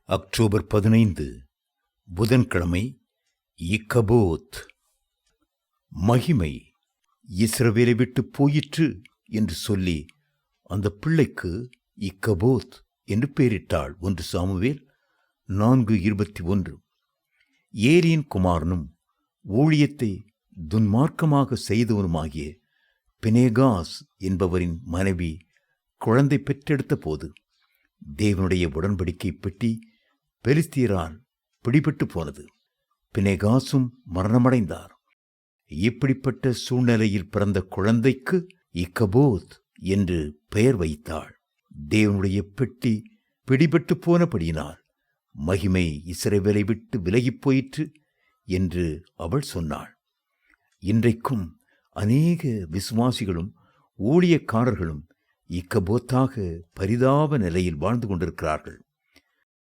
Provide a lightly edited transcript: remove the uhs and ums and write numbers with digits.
October 15 புதன்கிழமை. Ichabod. மகிமை இஸ்ரவேலை விட்டு போயிற்று என்று சொல்லி அந்த பிள்ளைக்கு இக்கபோத் என்று பெயரிட்டாள். 1 சாமுவேல் 4:21. ஏலியின் குமாரனும் ஊழியத்தை துன்மார்க்கமாக செய்தவனுமாகிய பினேகாஸ் என்பவரின் மனைவி குழந்தை பெற்றெடுத்த போது தேவனுடைய உடன்படிக்கை பெட்டி பெலிஸ்தியரால் பிடிபட்டு போனது. பினேகாசும் மரணமடைந்தார். இப்படிப்பட்ட சூழ்நிலையில் பிறந்த குழந்தைக்கு இக்கபோத் என்று பெயர் வைத்தாள். தேவனுடைய பெட்டி பிடிபட்டு போனபடியினால் மகிமை இஸ்ரவேலை விட்டு விலகிப் போயிற்று என்று அவள் சொன்னாள். இன்றைக்கும் அநேக விசுவாசிகளும் ஊழியக்காரர்களும் இக்கபோத்தாக பரிதாப நிலையில் வாழ்ந்து கொண்டிருக்கிறார்கள்.